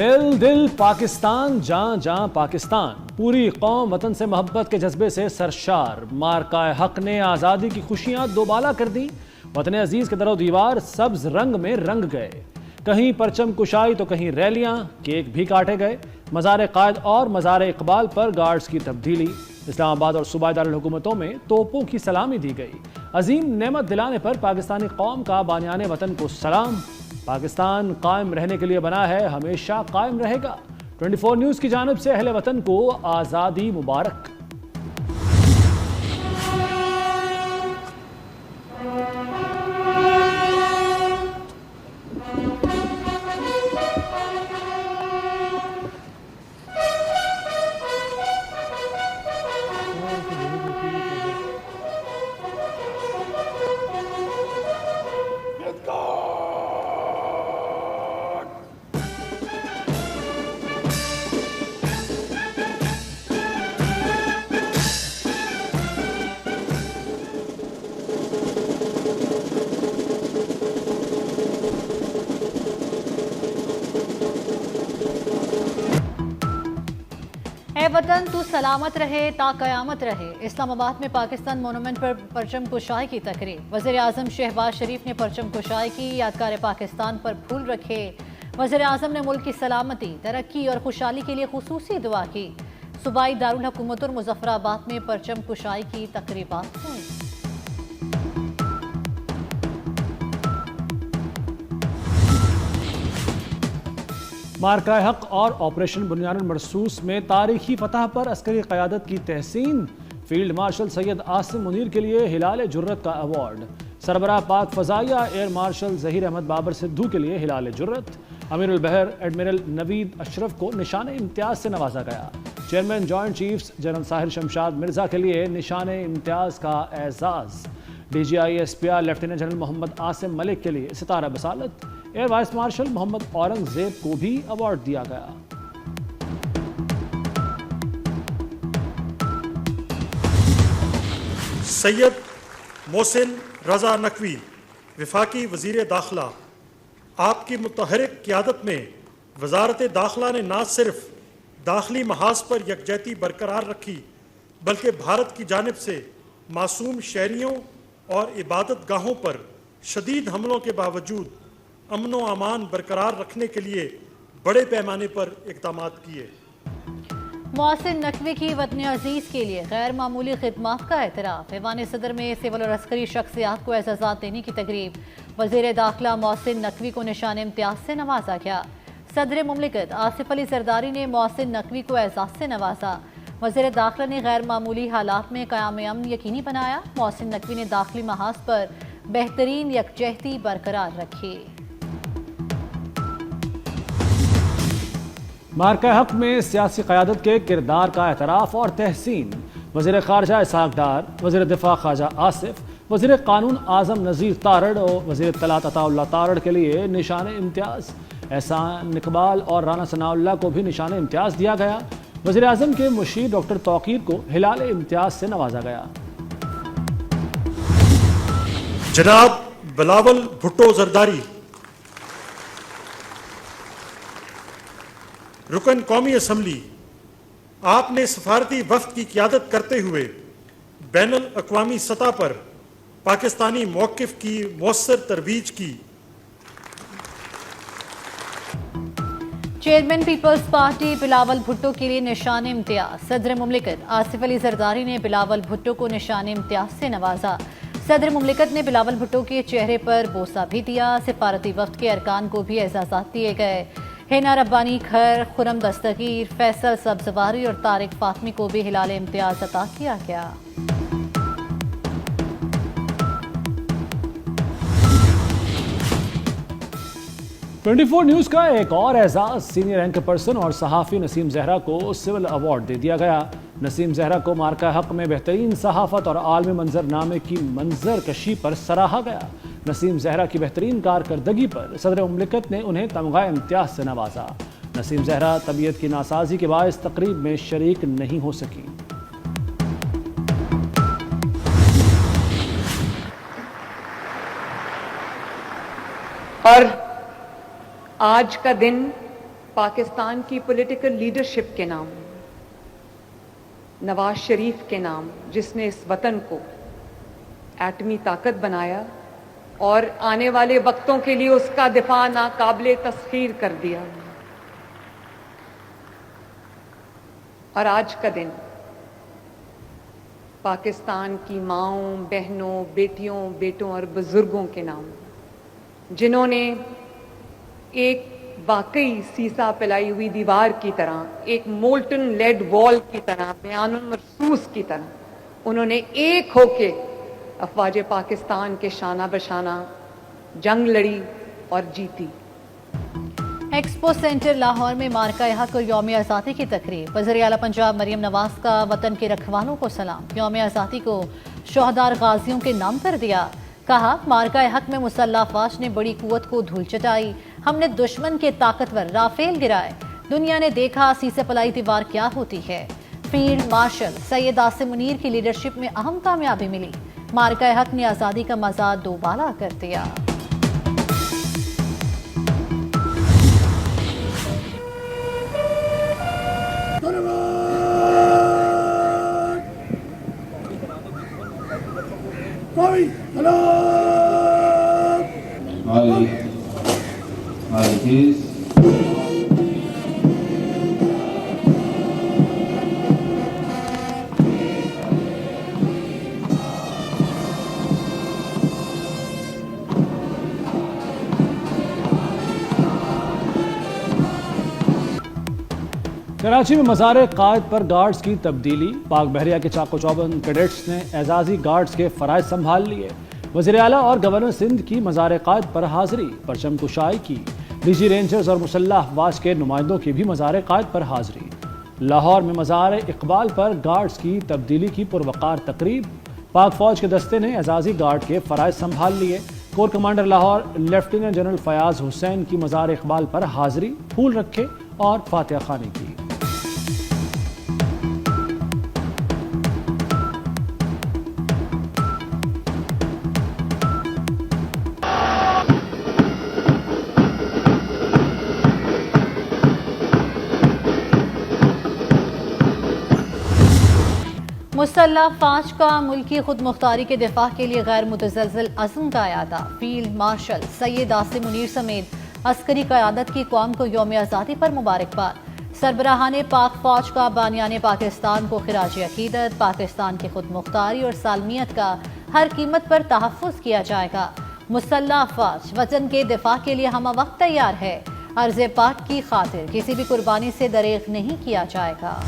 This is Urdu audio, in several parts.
دل دل پاکستان، جان جان پاکستان، پوری قوم وطن سے محبت کے جذبے سے سرشار۔ مارکہ حق نے آزادی کی خوشیاں دوبالا کر دیں، وطن عزیز کے در و دیوار سبز رنگ میں رنگ گئے۔ کہیں پرچم کشائی تو کہیں ریلیاں، کیک بھی کاٹے گئے۔ مزار قائد اور مزار اقبال پر گارڈز کی تبدیلی، اسلام آباد اور صوبائی دارالحکومتوں میں توپوں کی سلامی دی گئی۔ عظیم نعمت دلانے پر پاکستانی قوم کا بانیان وطن کو سلام۔ پاکستان قائم رہنے کے لیے بنا ہے، ہمیشہ قائم رہے گا۔ 24 نیوز کی جانب سے اہل وطن کو آزادی مبارک۔ اے وطن تو سلامت رہے تا قیامت رہے۔ اسلام آباد میں پاکستان مونومنٹ پر پرچم کشائی کی تقریب، وزیر اعظم شہباز شریف نے پرچم کشائی کی، یادگار پاکستان پر پھول رکھے۔ وزیر اعظم نے ملک کی سلامتی، ترقی اور خوشحالی کے لیے خصوصی دعا کی۔ صوبائی دارالحکومت اور مظفر آباد میں پرچم کشائی کی تقریبات ہوئیں۔ مارکہ حق اور آپریشن بنیاد المرصوص میں تاریخی فتح پر عسکری قیادت کی تحسین۔ فیلڈ مارشل سید عاصم منیر کے لیے ہلال جرت کا ایوارڈ۔ سربراہ پاک فضائیہ ایئر مارشل ظہیر احمد بابر سدھو کے لیے ہلال جرت۔ امیر البحر ایڈمرل نوید اشرف کو نشان امتیاز سے نوازا گیا۔ Chairman joint chiefs general Sahir Shamshad Mirza کے لیے نشان امتیاز کا اعزاز۔ D G I S P R lieutenant general Muhammad Asim Malik کے لیے ستارہ بصالت۔ Air vice marshal Muhammad Aurangzeb کو بھی ایوارڈ دیا گیا۔ سید محسن رضا نقوی وفاقی وزیر داخلہ، آپ کی متحرک قیادت میں وزارت داخلہ نے نہ صرف داخلی محاذ پر یکجہتی برقرار رکھی بلکہ بھارت کی جانب سے معصوم شہریوں اور عبادت گاہوں پر شدید حملوں کے باوجود امن و امان برقرار رکھنے کے لیے بڑے پیمانے پر اقدامات کیے۔ محسن نقوی کی وطن عزیز کے لیے غیر معمولی خدمات کا اعتراف۔ ایوان صدر میں سول اور عسکری شخصیات کو اعزازات دینے کی تقریب، وزیر داخلہ محسن نقوی کو نشان امتیاز سے نوازا گیا۔ صدر مملکت آصف علی زرداری نے محسن نقوی کو اعزاز سے نوازا۔ وزیر داخلہ نے غیر معمولی حالات میں قیام امن یقینی بنایا۔ محسن نقوی نے داخلی محاذ پر بہترین یکجہتی برقرار رکھی۔ مارکہ حق میں سیاسی قیادت کے کردار کا اعتراف اور تحسین۔ وزیر خارجہ اسحاق ڈار، وزیر دفاع خواجہ آصف، وزیر قانون اعظم نذیر تارڑ اور وزیر اطلاعات عطا اللہ تارڑ کے لیے نشان امتیاز۔ احسان اقبال اور رانا ثناء اللہ کو بھی نشان امتیاز دیا گیا۔ وزیر اعظم کے مشیر ڈاکٹر توقیر کو ہلال امتیاز سے نوازا گیا۔ جناب بلاول بھٹو زرداری، رکن قومی اسمبلی، آپ نے سفارتی وفد کی قیادت کرتے ہوئے بین الاقوامی سطح پر پاکستانی موقف کی مؤثر ترویج کی۔ چیئرمین پیپلز پارٹی بلاول بھٹو کے لیے نشان امتیاز۔ صدر مملکت آصف علی زرداری نے بلاول بھٹو کو نشان امتیاز سے نوازا۔ صدر مملکت نے بلاول بھٹو کے چہرے پر بوسہ بھی دیا۔ سفارتی وفد کے ارکان کو بھی اعزازات دیے گئے۔ ہینا ربانی کھر، خرم دستگیر، فیصل سبزواری اور طارق فاطمی کو بھی ہلال امتیاز عطا کیا گیا۔ ٹوئنٹی فور نیوز کا ایک اور اعزاز، سینئر اینکر پرسن اور صحافی نسیم زہرا کو سول ایوارڈ دے دیا گیا۔ نسیم زہرا کو مارکہ حق میں بہترین صحافت اور عالمی منظر نامے کی منظر کشی پر سراہا گیا۔ نسیم زہرا کی بہترین کارکردگی پر صدر مملکت نے انہیں تمغہ امتیاز سے نوازا۔ نسیم زہرا طبیعت کی ناسازی کے باعث تقریب میں شریک نہیں ہو سکی۔ اور آج کا دن پاکستان کی پولیٹیکل لیڈرشپ کے نام، نواز شریف کے نام، جس نے اس وطن کو ایٹمی طاقت بنایا اور آنے والے وقتوں کے لیے اس کا دفاع ناقابل تسخیر کر دیا. اور آج کا دن پاکستان کی ماؤں، بہنوں، بیٹیوں، بیٹوں اور بزرگوں کے نام، جنہوں نے ایک واقعی سیسا پلائی ہوئی دیوار کی طرح، ایک مولٹن لیڈ وال کی طرح، بیان مرصوص کی طرح انہوں نے ایک ہو کے افواج پاکستان کے شانہ بشانہ جنگ لڑی اور جیتی. ایکسپو سینٹر لاہور میں مارکہ حق اور یوم آزادی کی تقریب. وزیر اعلیٰ پنجاب مریم نواز کا وطن کے رکھوالوں کو سلام. یوم آزادی کو شہداء غازیوں کے نام کر دیا. کہا مارکہ حق میں مسلح افواج نے بڑی قوت کو دھول چٹائی. ہم نے دشمن کے طاقتور رافیل گرائے. دنیا نے دیکھا سیسے پلائی دیوار کیا ہوتی ہے. فیلڈ مارشل سید عاصم منیر کی لیڈرشپ میں اہم کامیابی ملی. مارکہ حق نے آزادی کا مزہ دوبالا کر دیا. کراچی میں مزار قائد پر گارڈز کی تبدیلی. پاک بحریہ کے چاق و چوبند کیڈٹس نے اعزازی گارڈز کے فرائض سنبھال لیے. وزیر اعلیٰ اور گورنر سندھ کی مزار قائد پر حاضری. پرچم کشائی کی. ڈی جی رینجرز اور مسلح افواج کے نمائندوں کی بھی مزار قائد پر حاضری. لاہور میں مزار اقبال پر گارڈز کی تبدیلی کی پروقار تقریب. پاک فوج کے دستے نے اعزازی گارڈ کے فرائض سنبھال لیے. Corps commander Lahore lieutenant general Fayyaz Hussain کی مزار اقبال پر حاضری. پھول رکھے اور فاتحہ خوانی کی. مسلح افواج کا ملکی خود مختاری کے دفاع کے لیے غیر متزلزل عزم کا اعادہ. فیلڈ مارشل سید عاصم منیر سمیت عسکری قیادت کی قوم کو یوم آزادی پر مبارکباد. سربراہان پاک فوج کا بانیان پاکستان کو خراج عقیدت. پاکستان کی خود مختاری اور سالمیت کا ہر قیمت پر تحفظ کیا جائے گا. مسلح افواج وطن کے دفاع کے لیے ہمہ وقت تیار ہے. عرض پاک کی خاطر کسی بھی قربانی سے دریغ نہیں کیا جائے گا.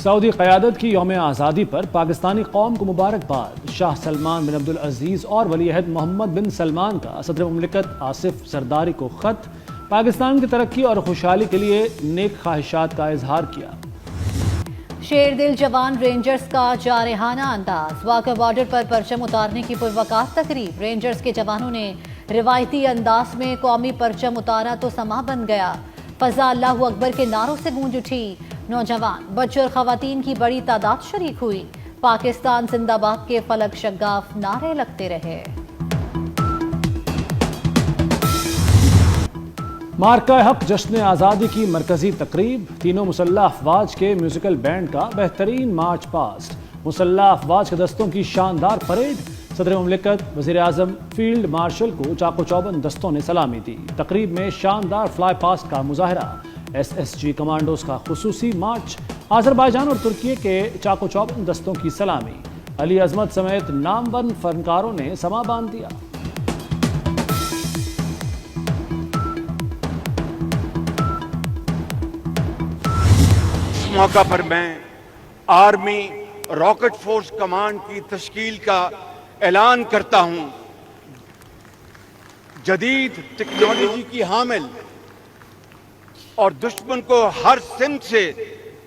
سعودی قیادت کی یوم آزادی پر پاکستانی قوم کو مبارکباد. شاہ سلمان بن عبدالعزیز اور ولی عہد محمد بن سلمان کا صدر مملکت آصف زرداری کو خط. پاکستان کی ترقی اور خوشحالی کے لیے نیک خواہشات کا اظہار کیا. شیر دل جوان رینجرز کا جارحانہ انداز. واگا بارڈر پر پرچم اتارنے کی پروقار تقریب. رینجرز کے جوانوں نے روایتی انداز میں قومی پرچم اتارا تو سما بن گیا. فضا اللہ اکبر کے نعروں سے گونج اٹھی. نوجوان بچوں اور خواتین کی بڑی تعداد شریک ہوئی. پاکستان زندہ باد کے فلک شگاف نعرے لگتے رہے. مارکہ حق جشن آزادی کی مرکزی تقریب. تینوں مسلح افواج کے میوزیکل بینڈ کا بہترین مارچ پاسٹ. مسلح افواج کے دستوں کی شاندار پریڈ. صدر مملکت وزیر اعظم فیلڈ مارشل کو چاق و چوبند دستوں نے سلامی دی. تقریب میں شاندار فلائی پاسٹ کا مظاہرہ. ایس ایس جی کمانڈوز کا خصوصی مارچ. آذربائیجان اور ترکی کے چاق و چوبند دستوں کی سلامی. علی عظمت سمیت نامور فنکاروں نے سما باندھ دیا. اس موقع پر میں آرمی راکٹ فورس کمانڈ کی تشکیل کا اعلان کرتا ہوں. جدید ٹیکنالوجی کی حامل اور دشمن کو ہر سمت سے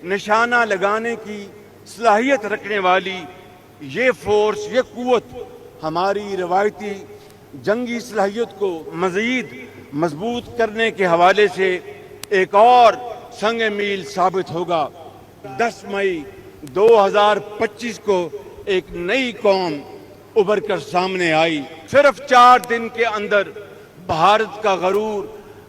نشانہ لگانے کی صلاحیت رکھنے والی یہ فورس، یہ قوت ہماری روایتی جنگی صلاحیت کو مزید مضبوط کرنے کے حوالے سے ایک اور سنگ میل ثابت ہوگا. 10 مئی 2025 کو ایک نئی قوم ابھر کر سامنے آئی. صرف 4 دن کے اندر بھارت کا غرور